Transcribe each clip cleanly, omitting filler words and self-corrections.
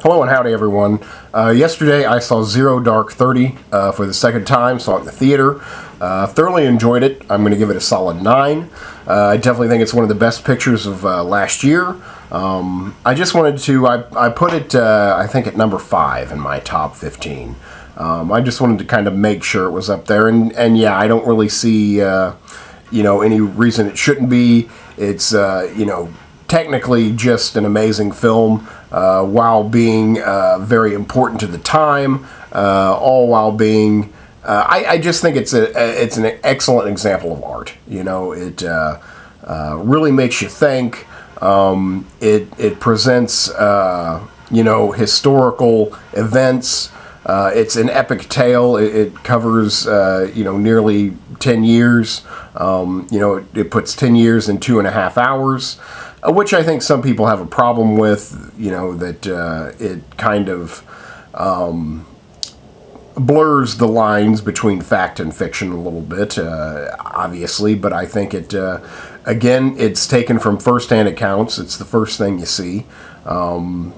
Hello and howdy everyone. Yesterday I saw Zero Dark 30 for the second time, saw it in the theater. Thoroughly enjoyed it. I'm going to give it a solid 9. I definitely think it's one of the best pictures of last year. I just wanted to, I put it I think at number 5 in my top 15. I just wanted to kind of make sure it was up there, and yeah, I don't really see any reason it shouldn't be. It's technically just an amazing film, while being very important to the time, all while being, I just think it's an excellent example of art. It really makes you think. It presents historical events. It's an epic tale. It covers nearly 10 years. It puts 10 years in 2.5 hours. Which I think some people have a problem with, that it kind of blurs the lines between fact and fiction a little bit, obviously, but I think it, again, it's taken from first-hand accounts. It's the first thing you see. So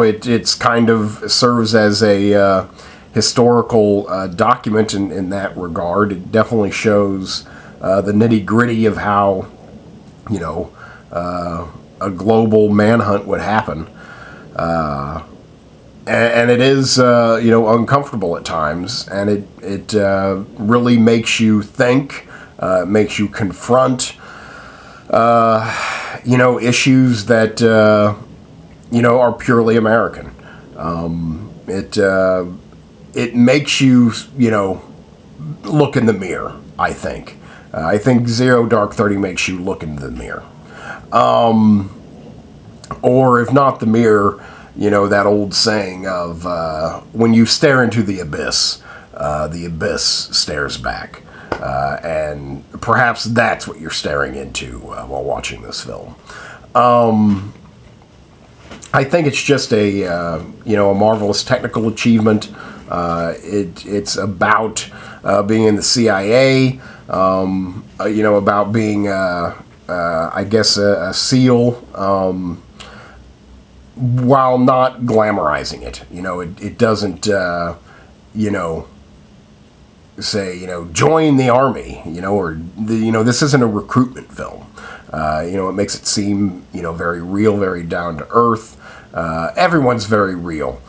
it's kind of serves as a historical document in that regard. It definitely shows the nitty-gritty of how, a global manhunt would happen, and it is uncomfortable at times, and it really makes you think, makes you confront issues that are purely American. It makes you look in the mirror. I think Zero Dark 30 makes you look into the mirror. Or if not the mirror, that old saying of when you stare into the abyss stares back. And perhaps that's what you're staring into while watching this film. I think it's just a marvelous technical achievement. It's about being in the CIA, about being I guess a SEAL, while not glamorizing it. It doesn't, say, join the army, or, this isn't a recruitment film. It makes it seem, very real, very down to earth. Everyone's very real.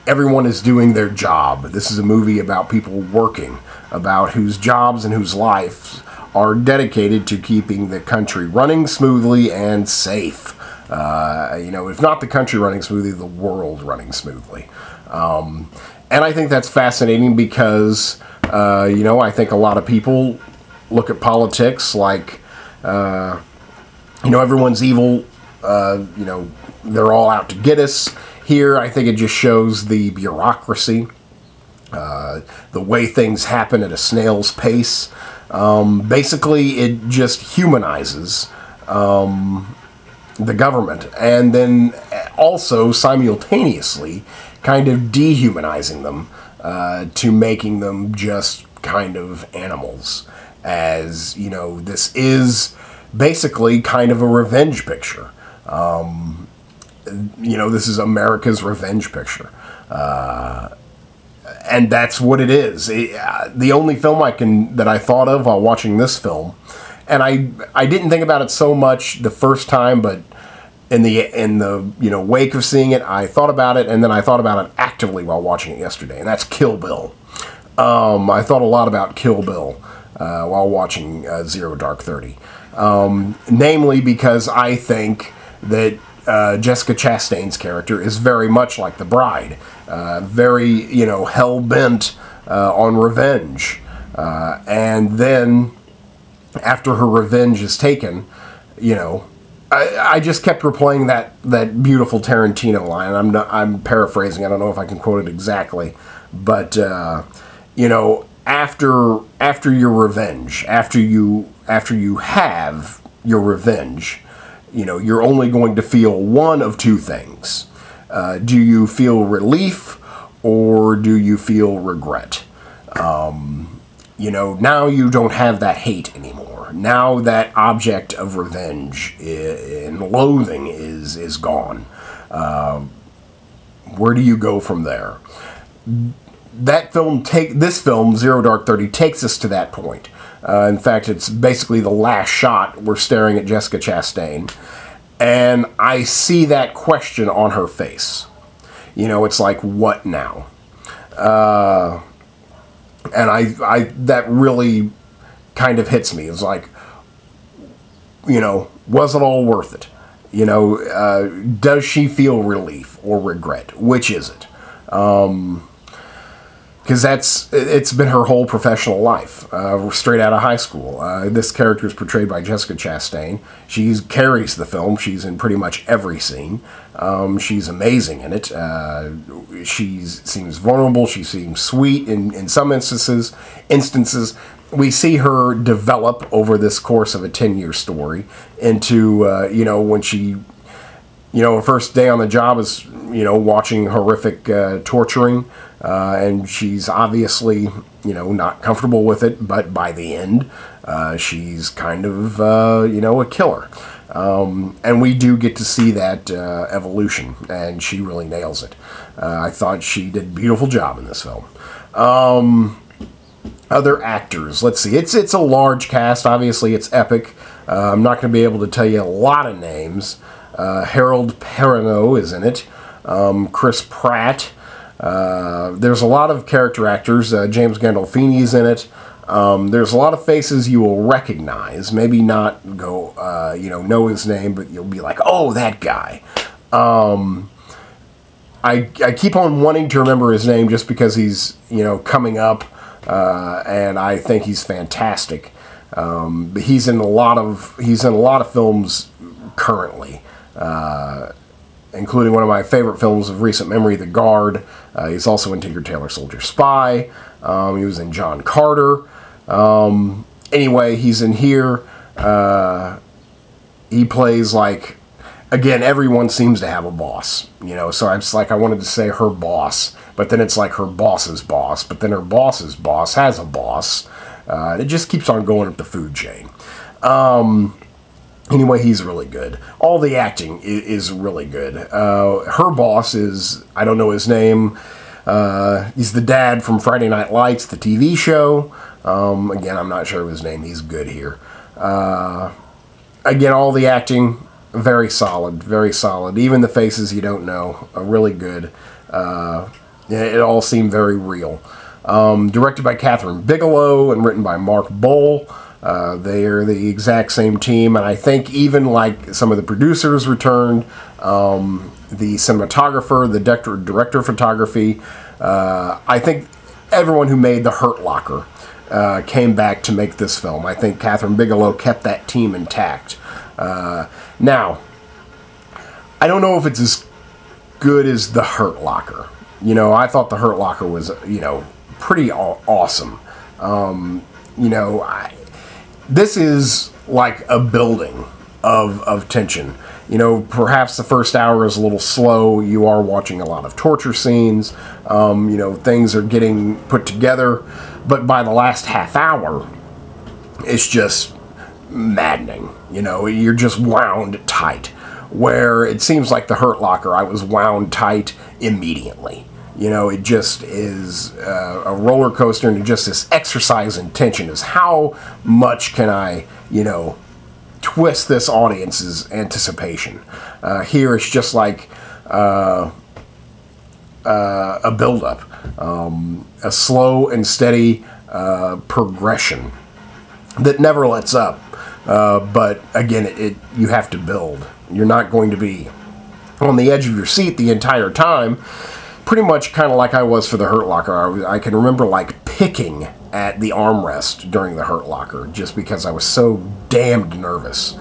Everyone is doing their job. This is a movie about people working, about whose jobs and whose lives are dedicated to keeping the country running smoothly and safe. If not the country running smoothly, the world running smoothly. And I think that's fascinating because, I think a lot of people look at politics like, everyone's evil, they're all out to get us. Here, I think it just shows the bureaucracy, the way things happen at a snail's pace. Basically, it just humanizes the government, and then also simultaneously kind of dehumanizing them to making them just kind of animals. As, this is basically kind of a revenge picture. This is America's revenge picture. And that's what it is. The only film that I thought of while watching this film, and I didn't think about it so much the first time, but in the wake of seeing it, I thought about it, and then I thought about it actively while watching it yesterday, and that's Kill Bill. I thought a lot about Kill Bill while watching Zero Dark 30, namely because I think that Jessica Chastain's character is very much like the bride, very, hell-bent on revenge. And then, after her revenge is taken, I just kept replaying that beautiful Tarantino line. I'm paraphrasing. I don't know if I can quote it exactly, but after your revenge, after you have your revenge, you're only going to feel one of two things. Do you feel relief, or do you feel regret? Now you don't have that hate anymore. Now that object of revenge and loathing is gone. Where do you go from there? This film, Zero Dark 30, takes us to that point. In fact, it's basically the last shot. We're staring at Jessica Chastain, and I see that question on her face. You know, it's like, what now? And I that really kind of hits me. It's like, you know, was it all worth it? You know, does she feel relief or regret? Which is it? Because it's been her whole professional life, straight out of high school. This character is portrayed by Jessica Chastain. She carries the film. She's in pretty much every scene. She's amazing in it. She seems vulnerable. She seems sweet in some instances. We see her develop over this course of a 10-year story into, you know, when she, you know, her first day on the job is, you know, watching horrific torturing. And she's obviously, you know, not comfortable with it, but by the end, she's kind of, you know, a killer. And we do get to see that evolution, and she really nails it. I thought she did a beautiful job in this film. Other actors, let's see. It's a large cast. Obviously, it's epic. I'm not going to be able to tell you a lot of names. Harold Perrineau is in it. Chris Pratt. There's a lot of character actors. James Gandolfini is in it. There's a lot of faces you will recognize. Maybe not go, you know his name, but you'll be like, oh, that guy. I keep on wanting to remember his name just because he's, you know, coming up, and I think he's fantastic. But he's in a lot of films currently. Including one of my favorite films of recent memory, The Guard. He's also in Tinker Tailor Soldier Spy. He was in John Carter. Anyway, he's in here. He plays like, again, everyone seems to have a boss. You know, so it's like I wanted to say her boss, but then it's like her boss's boss, but then her boss's boss has a boss. It just keeps on going up the food chain. Anyway, he's really good. All the acting is really good. Her boss is, I don't know his name. He's the dad from Friday Night Lights, the TV show. Again, I'm not sure of his name. He's good here. Again, all the acting, very solid, very solid. Even the faces you don't know are really good. It all seemed very real. Directed by Catherine Bigelow and written by Mark Bowl. They are the exact same team, and I think even like some of the producers returned, the cinematographer, the director of photography. I think everyone who made The Hurt Locker came back to make this film. I think Catherine Bigelow kept that team intact. Now, I don't know if it's as good as The Hurt Locker. You know, I thought The Hurt Locker was, you know, pretty awesome. You know, this is like a building of tension. You know, perhaps the first hour is a little slow. You are watching a lot of torture scenes. You know, things are getting put together. But by the last half hour, it's just maddening. You know, you're just wound tight. Where it seems like The Hurt Locker, I was wound tight immediately. You know, it just is a roller coaster, and just this exercise in tension is how much can I, you know, twist this audience's anticipation. Here it's just like a build-up, a slow and steady progression that never lets up. But again, you have to build. You're not going to be on the edge of your seat the entire time. Pretty much kind of like I was for The Hurt Locker. I can remember like picking at the armrest during The Hurt Locker just because I was so damned nervous.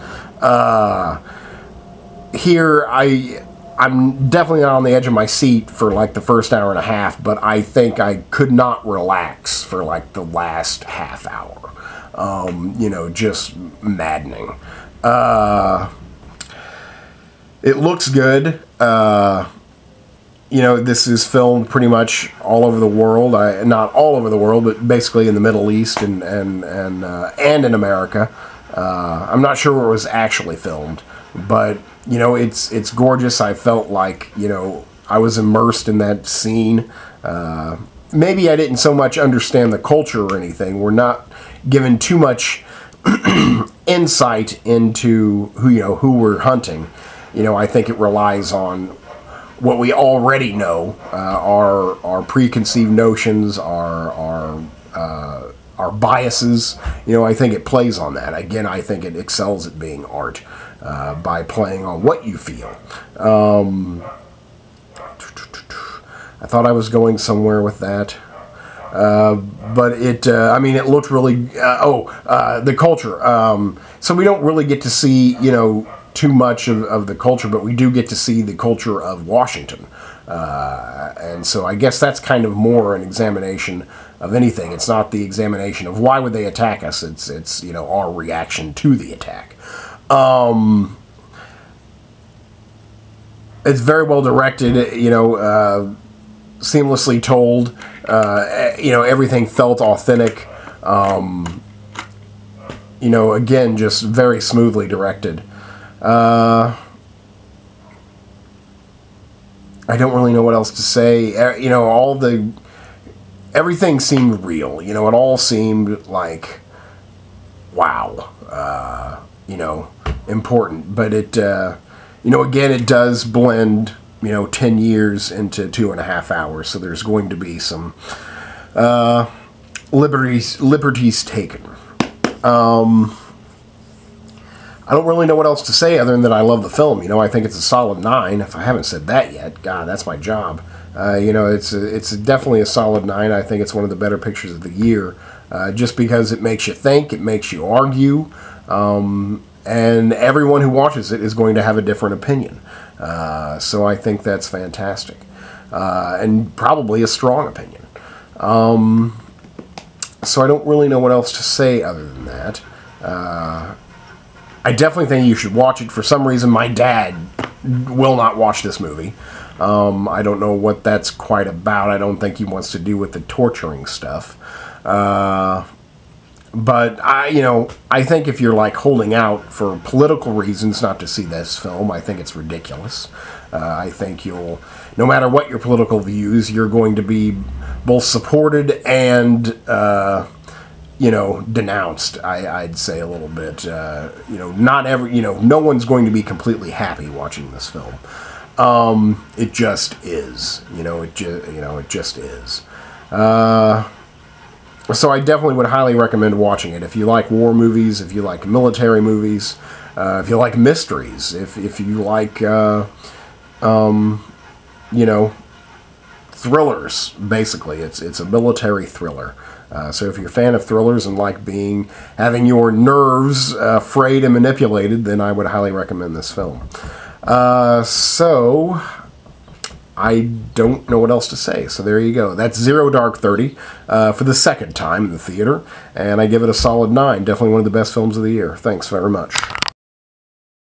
Here, I'm definitely not on the edge of my seat for like the first hour and a half, but I think I could not relax for like the last half hour. You know, just maddening. It looks good. You know, this is filmed pretty much all over the world. Not all over the world, but basically in the Middle East and in America. I'm not sure where it was actually filmed, but you know, it's gorgeous. I felt like, you know, I was immersed in that scene. Maybe I didn't so much understand the culture or anything. We're not given too much insight into who we're hunting. You know, I think it relies on what we already know, our preconceived notions, our biases. You know, I think it plays on that. Again, I think it excels at being art by playing on what you feel. I thought I was going somewhere with that. But I mean, it looked really, the culture. So we don't really get to see, you know, too much of the culture, but we do get to see the culture of Washington. And so I guess that's kind of more an examination of anything. It's not the examination of why would they attack us. It's you know, our reaction to the attack. It's very well directed, you know, seamlessly told. You know, everything felt authentic. You know, again, just very smoothly directed. I don't really know what else to say. You know, everything seemed real. You know, it all seemed like, wow, you know, important. But it, you know, again, it does blend, you know, 10 years into 2.5 hours. So there's going to be some liberties taken. I don't really know what else to say other than that I love the film. You know, I think it's a solid 9. If I haven't said that yet, God, that's my job. You know, it's definitely a solid 9. I think it's one of the better pictures of the year, just because it makes you think, it makes you argue, and everyone who watches it is going to have a different opinion. So I think that's fantastic, and probably a strong opinion. So I don't really know what else to say other than that. I definitely think you should watch it. For some reason, my dad will not watch this movie. I don't know what that's quite about. I don't think he wants to do with the torturing stuff. But you know, I think if you're like holding out for political reasons not to see this film, I think it's ridiculous. I think no matter what your political views, you're going to be both supported and, you know, denounced. I'd say a little bit. You know, no one's going to be completely happy watching this film. It just is. You know, it just is. So I definitely would highly recommend watching it. If you like war movies, if you like military movies, if you like mysteries, if you like, you know, thrillers, basically. It's a military thriller. So if you're a fan of thrillers and like having your nerves frayed and manipulated, then I would highly recommend this film. So I don't know what else to say, so there you go. That's Zero Dark 30 for the second time in the theater, and I give it a solid 9. Definitely one of the best films of the year. Thanks very much.